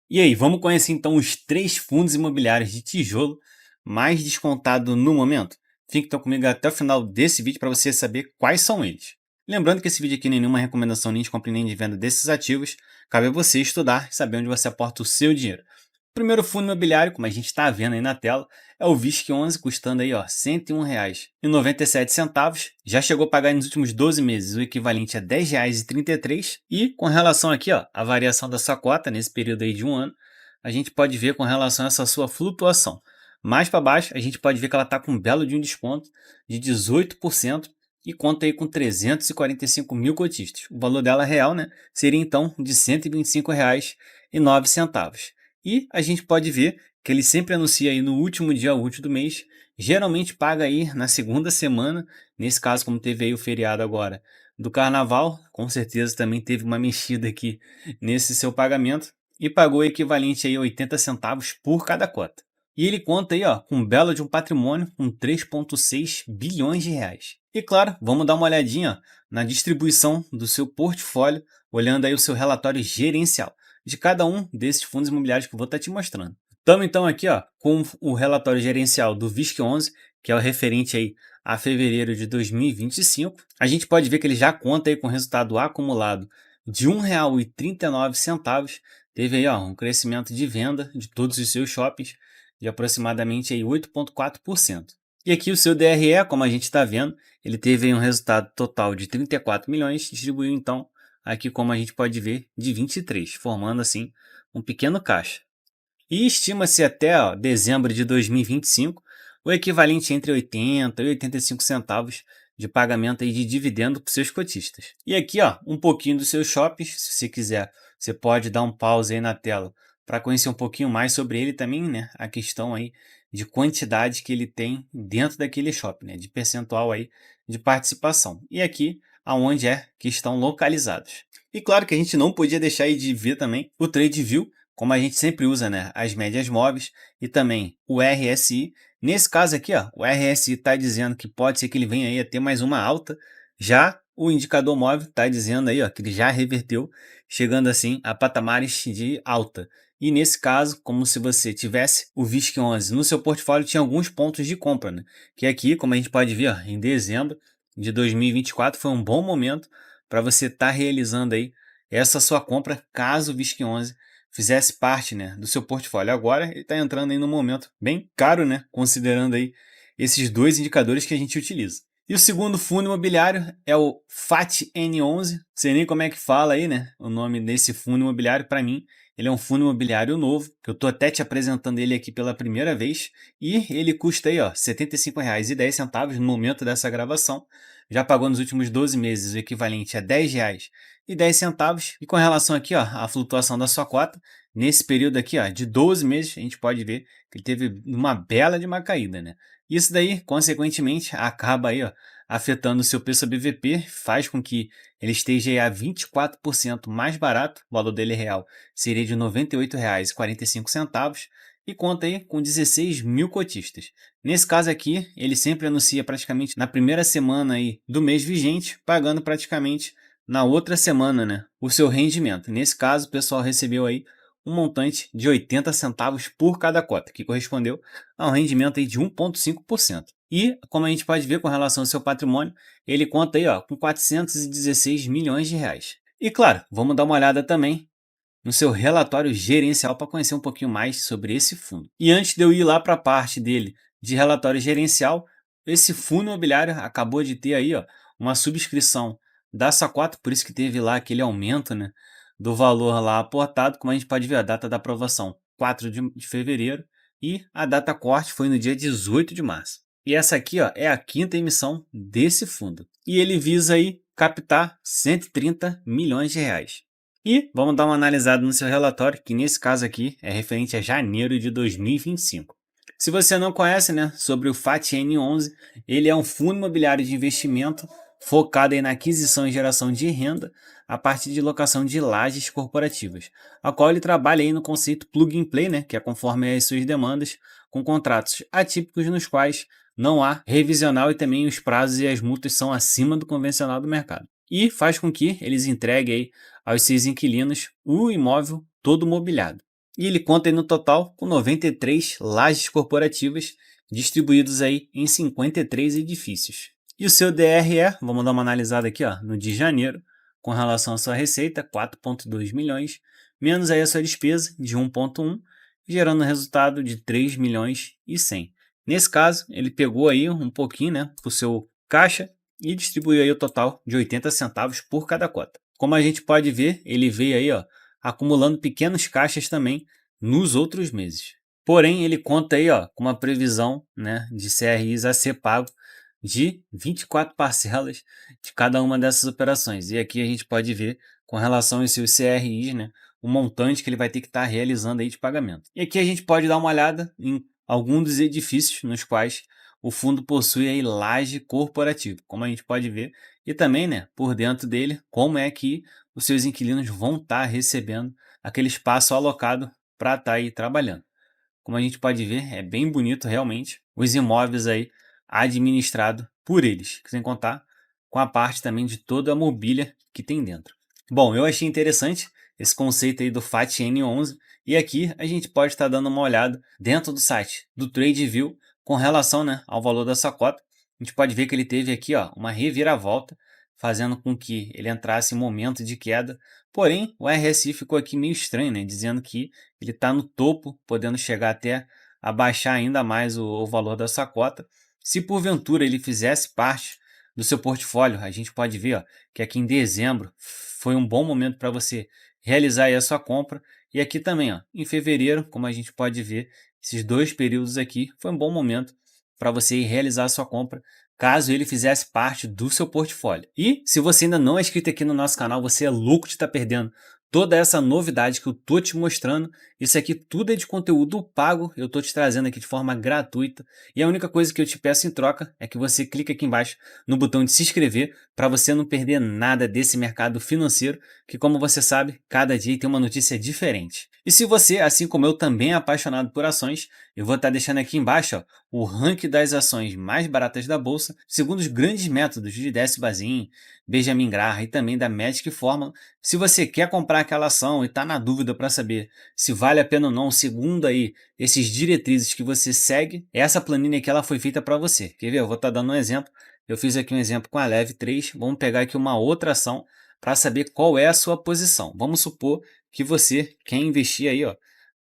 E aí, vamos conhecer então os três fundos imobiliários de tijolo mais descontados no momento? Fique então comigo até o final desse vídeo para você saber quais são eles. Lembrando que esse vídeo aqui não é nenhuma recomendação nem de compra nem de venda desses ativos, cabe a você estudar e saber onde você aporta o seu dinheiro. O primeiro fundo imobiliário, como a gente está vendo aí na tela, é o VISC11, custando aí ó, R$ 101,97. Já chegou a pagar nos últimos 12 meses o equivalente a R$ 10,33. E com relação aqui ó, a variação da sua cota nesse período aí de um ano, a gente pode ver com relação a essa sua flutuação. Mais para baixo, a gente pode ver que ela está com um belo de um desconto de 18% e conta aí com 345 mil cotistas. O valor dela real, né, seria então de R$ 125,09. E a gente pode ver que ele sempre anuncia aí no último dia útil do mês, geralmente paga aí na segunda semana, nesse caso como teve aí o feriado agora do carnaval, com certeza também teve uma mexida aqui nesse seu pagamento, e pagou o equivalente aí a 80 centavos por cada cota. E ele conta aí ó, com um belo de um patrimônio com 3,6 bilhões de reais. E claro, vamos dar uma olhadinha ó, na distribuição do seu portfólio, olhando aí o seu relatório gerencial de cada um desses fundos imobiliários que eu vou estar te mostrando. Estamos então aqui ó, com o relatório gerencial do VISC11, que é o referente aí a fevereiro de 2025. A gente pode ver que ele já conta aí com resultado acumulado de R$ 1,39. Teve aí ó, um crescimento de venda de todos os seus shoppings de aproximadamente aí 8,4%. E aqui o seu DRE, como a gente está vendo, ele teve aí um resultado total de 34 milhões, distribuiu então aqui como a gente pode ver de 23, formando assim um pequeno caixa. E estima-se até ó, dezembro de 2025 o equivalente entre 80 e 85 centavos de pagamento aí de dividendo para os seus cotistas. E aqui ó, um pouquinho dos seus shoppings, se você quiser, você pode dar um pause aí na tela para conhecer um pouquinho mais sobre ele também, né? A questão aí de quantidade que ele tem dentro daquele shopping, né? De percentual aí de participação. E aqui aonde é que estão localizados. E claro que a gente não podia deixar aí de ver também o TradeView, como a gente sempre usa, né, as médias móveis e também o RSI. Nesse caso aqui, ó, o RSI está dizendo que pode ser que ele venha aí a ter mais uma alta, já o indicador móvel está dizendo aí ó, que ele já reverteu, chegando assim a patamares de alta. E nesse caso, como se você tivesse o VISC11 no seu portfólio, tinha alguns pontos de compra, né? Que aqui, como a gente pode ver, ó, em dezembro de 2024 foi um bom momento para você estar realizando aí essa sua compra, caso o VISC11 fizesse parte, né, do seu portfólio. Agora ele está entrando aí num momento bem caro, né, considerando aí esses dois indicadores que a gente utiliza. E o segundo fundo imobiliário é o FATN11. Não sei nem como é que fala aí, né, o nome desse fundo imobiliário. Para mim, ele é um fundo imobiliário novo, que eu estou até te apresentando ele aqui pela primeira vez. E ele custa aí, ó, R$ 75,10 no momento dessa gravação. Já pagou nos últimos 12 meses o equivalente a R$ 10,10. E com relação aqui ó, à flutuação da sua cota, nesse período aqui ó, de 12 meses, a gente pode ver que ele teve uma bela de uma caída, né? Isso daí, consequentemente, acaba aí ó, afetando o seu preço-BVP, faz com que ele esteja aí a 24% mais barato, o valor dele real seria de R$ 98,45 e conta aí com 16 mil cotistas. Nesse caso aqui, ele sempre anuncia praticamente na primeira semana aí do mês vigente, pagando praticamente na outra semana, né, o seu rendimento. Nesse caso, o pessoal recebeu aí um montante de 80 centavos por cada cota, que correspondeu a um rendimento aí de 1,5%. E, como a gente pode ver com relação ao seu patrimônio, ele conta aí ó, com 416 milhões de reais. E claro, vamos dar uma olhada também no seu relatório gerencial para conhecer um pouquinho mais sobre esse fundo. E antes de eu ir lá para a parte dele de relatório gerencial, esse fundo imobiliário acabou de ter aí ó, uma subscrição da Saquato, por isso que teve lá aquele aumento, né, do valor lá aportado. Como a gente pode ver, a data da aprovação 4 de fevereiro e a data corte foi no dia 18 de março. E essa aqui ó, é a quinta emissão desse fundo. E ele visa aí captar 130 milhões de reais. E vamos dar uma analisada no seu relatório, que nesse caso aqui é referente a janeiro de 2025. Se você não conhece, né, sobre o FATN11, ele é um fundo imobiliário de investimento focado aí na aquisição e geração de renda a partir de locação de lajes corporativas, a qual ele trabalha aí no conceito plug and play, né, que é conforme as suas demandas, com contratos atípicos nos quais não há revisional e também os prazos e as multas são acima do convencional do mercado. E faz com que eles entreguem aí aos seus inquilinos o imóvel todo mobiliado. E ele conta aí no total com 93 lajes corporativas distribuídos aí em 53 edifícios. E o seu DRE, vamos dar uma analisada aqui, ó, no de janeiro, com relação à sua receita, 4,2 milhões, menos aí a sua despesa de 1,1, gerando um resultado de 3 milhões e 100. Nesse caso, ele pegou aí um pouquinho, né, para o seu caixa e distribuiu aí o total de 80 centavos por cada cota. Como a gente pode ver, ele veio aí, ó, acumulando pequenos caixas também nos outros meses. Porém, ele conta aí, ó, com uma previsão, né, de CRIs a ser pago de 24 parcelas de cada uma dessas operações. E aqui a gente pode ver, com relação aos seus CRIs, né, o montante que ele vai ter que estar realizando aí de pagamento. E aqui a gente pode dar uma olhada em alguns dos edifícios nos quais o fundo possui aí laje corporativa, como a gente pode ver, e também, né, por dentro dele, como é que os seus inquilinos vão estar recebendo aquele espaço alocado para estar aí trabalhando. Como a gente pode ver, é bem bonito realmente os imóveis aí administrados por eles, sem contar com a parte também de toda a mobília que tem dentro. Bom, eu achei interessante esse conceito aí do FAT-N11 e aqui a gente pode estar dando uma olhada dentro do site do TradeView com relação, né, ao valor da sua cota. A gente pode ver que ele teve aqui, ó, uma reviravolta, fazendo com que ele entrasse em momento de queda. Porém, o RSI ficou aqui meio estranho, né, dizendo que ele está no topo, podendo chegar até a baixar ainda mais o valor da sua cota. Se porventura ele fizesse parte do seu portfólio, a gente pode ver, ó, que aqui em dezembro foi um bom momento para você realizar aí a sua compra. E aqui também, ó, em fevereiro, como a gente pode ver, esses dois períodos aqui foi um bom momento para você ir realizar a sua compra, caso ele fizesse parte do seu portfólio. E se você ainda não é inscrito aqui no nosso canal, você é louco de estar perdendo toda essa novidade que eu tô te mostrando. Isso aqui tudo é de conteúdo pago, eu tô te trazendo aqui de forma gratuita. E a única coisa que eu te peço em troca é que você clique aqui embaixo no botão de se inscrever para você não perder nada desse mercado financeiro, que como você sabe, cada dia tem uma notícia diferente. E se você, assim como eu, também é apaixonado por ações, eu vou estar deixando aqui embaixo, ó, o ranking das ações mais baratas da bolsa, segundo os grandes métodos de Décio Bazin, Benjamin Graham e também da Magic Formula. Se você quer comprar aquela ação e está na dúvida para saber se vale a pena ou não, segundo aí esses diretrizes que você segue, essa planilha aqui ela foi feita para você. Quer ver? Eu vou estar dando um exemplo. Eu fiz aqui um exemplo com a Leve 3. Vamos pegar aqui uma outra ação para saber qual é a sua posição. Vamos supor que você quer investir aí, ó,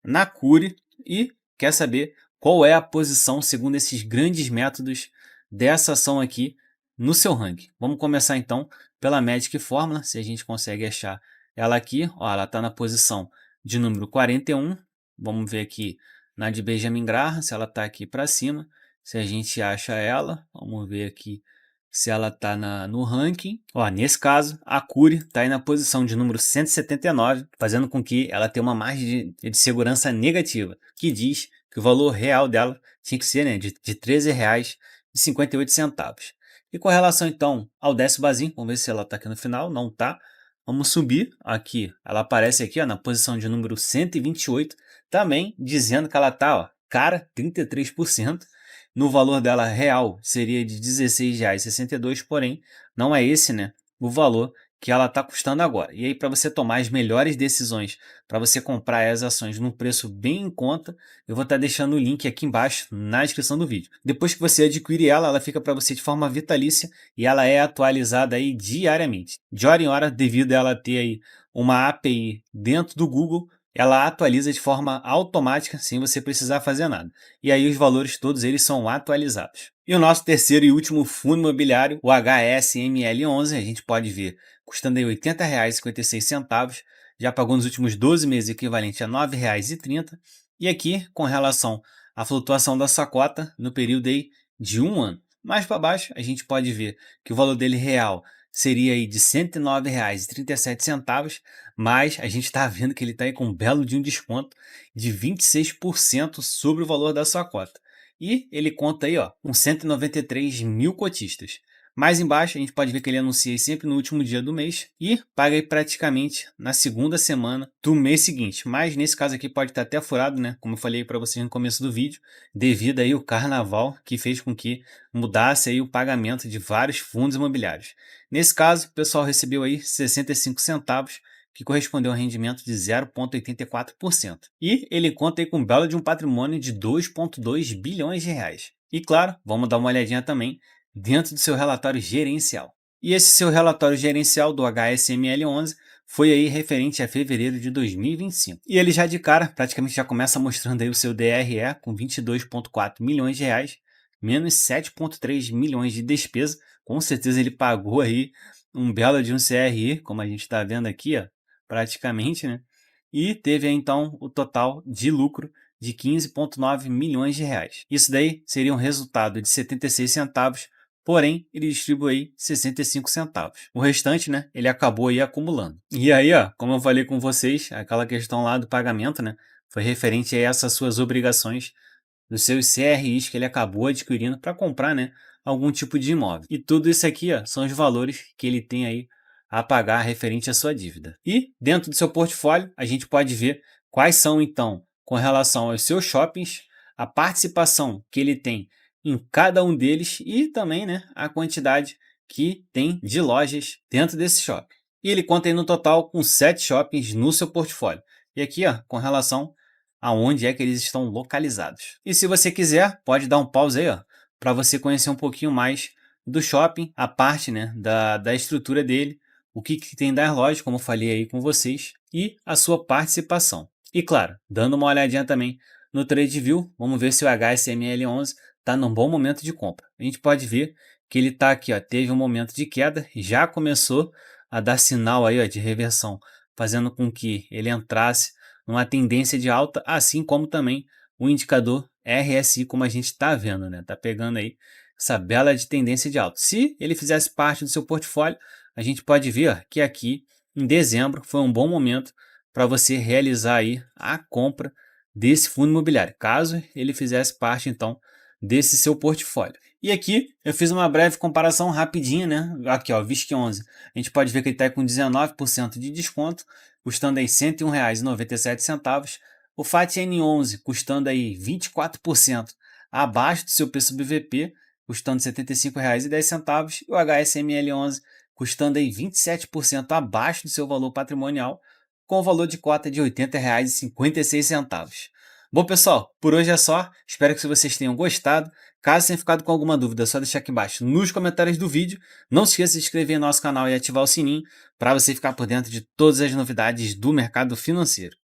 na Cure e quer saber qual é a posição segundo esses grandes métodos dessa ação aqui no seu ranking. Vamos começar então pela Magic Formula, se a gente consegue achar ela aqui. Ó, ela está na posição de número 41. Vamos ver aqui na de Benjamin Graham, se ela está aqui para cima. Se a gente acha ela, vamos ver aqui se ela está no ranking. Ó, nesse caso, a Cure está aí na posição de número 179, fazendo com que ela tenha uma margem de segurança negativa, que diz que o valor real dela tinha que ser, né, de R$ 13,58. E com relação então ao Décio Bazin, vamos ver se ela está aqui no final, não está. Vamos subir aqui, ela aparece aqui, ó, na posição de número 128, também dizendo que ela está, ó, cara, 33%. No valor dela real seria de R$ 16,62, porém não é esse, né, o valor que ela está custando agora. E aí, para você tomar as melhores decisões, para você comprar as ações num preço bem em conta, eu vou estar deixando o link aqui embaixo na descrição do vídeo. Depois que você adquirir ela, ela fica para você de forma vitalícia e ela é atualizada aí diariamente. De hora em hora, devido a ela ter aí uma API dentro do Google, ela atualiza de forma automática sem você precisar fazer nada. E aí os valores todos eles são atualizados. E o nosso terceiro e último fundo imobiliário, o HSML11, a gente pode ver custando aí R$ 80,56, já pagou nos últimos 12 meses equivalente a R$ 9,30. E aqui, com relação à flutuação da sua cota no período aí de um ano. Mais para baixo, a gente pode ver que o valor dele real seria aí de R$ 109,37, mas a gente está vendo que ele está aí com um belo de um desconto de 26% sobre o valor da sua cota. E ele conta aí, ó, com 193 mil cotistas. Mais embaixo a gente pode ver que ele anuncia sempre no último dia do mês e paga aí praticamente na segunda semana do mês seguinte. Mas nesse caso aqui pode estar até furado, né? Como eu falei para vocês no começo do vídeo, devido aí ao carnaval que fez com que mudasse aí o pagamento de vários fundos imobiliários. Nesse caso, o pessoal recebeu aí 65 centavos que correspondeu a um rendimento de 0,84%. E ele conta aí com um belo de um patrimônio de 2,2 bilhões de reais. E claro, vamos dar uma olhadinha também dentro do seu relatório gerencial. E esse seu relatório gerencial do HSML11 foi aí referente a fevereiro de 2025. E ele já de cara, praticamente já começa mostrando aí o seu DRE com 22,4 milhões de reais, menos 7,3 milhões de despesa. Com certeza ele pagou aí um belo de um CRI, como a gente está vendo aqui, ó, praticamente, né? E teve aí, então o total de lucro de 15,9 milhões de reais. Isso daí seria um resultado de 76 centavos, porém ele distribui aí 65 centavos. O restante, né, ele acabou aí acumulando. E aí, ó, como eu falei com vocês, aquela questão lá do pagamento, né, foi referente a essas suas obrigações dos seus CRIs que ele acabou adquirindo para comprar, né, algum tipo de imóvel. E tudo isso aqui, ó, são os valores que ele tem aí a pagar referente à sua dívida. E dentro do seu portfólio, a gente pode ver quais são, então, com relação aos seus shoppings, a participação que ele tem em cada um deles e também, né, a quantidade que tem de lojas dentro desse shopping. E ele conta aí no total com 7 shoppings no seu portfólio. E aqui, ó, com relação aonde é que eles estão localizados. E se você quiser, pode dar um pause aí, ó, para você conhecer um pouquinho mais do shopping, a parte, né, da estrutura dele, o que tem das lojas, como eu falei aí com vocês, e a sua participação. E claro, dando uma olhadinha também no TradeView, vamos ver se o HSML11 está num bom momento de compra. A gente pode ver que ele está aqui, ó, teve um momento de queda, já começou a dar sinal aí, ó, de reversão, fazendo com que ele entrasse numa tendência de alta, assim como também o indicador RSI, como a gente está vendo, né? Tá pegando aí essa bela de tendência de alta. Se ele fizesse parte do seu portfólio, a gente pode ver que aqui em dezembro foi um bom momento para você realizar aí a compra desse fundo imobiliário, caso ele fizesse parte então desse seu portfólio. E aqui eu fiz uma breve comparação rapidinha, né? Aqui, ó, VISC11. A gente pode ver que ele está com 19% de desconto, custando aí R$ 101,97. O FATN11 custando aí 24% abaixo do seu preço BVP, custando R$ 75,10. E o HSML11 custando aí 27% abaixo do seu valor patrimonial, com o valor de cota de R$ 80,56. Bom, pessoal, por hoje é só. Espero que vocês tenham gostado. Caso tenha ficado com alguma dúvida, é só deixar aqui embaixo nos comentários do vídeo. Não se esqueça de se inscrever no nosso canal e ativar o sininho para você ficar por dentro de todas as novidades do mercado financeiro.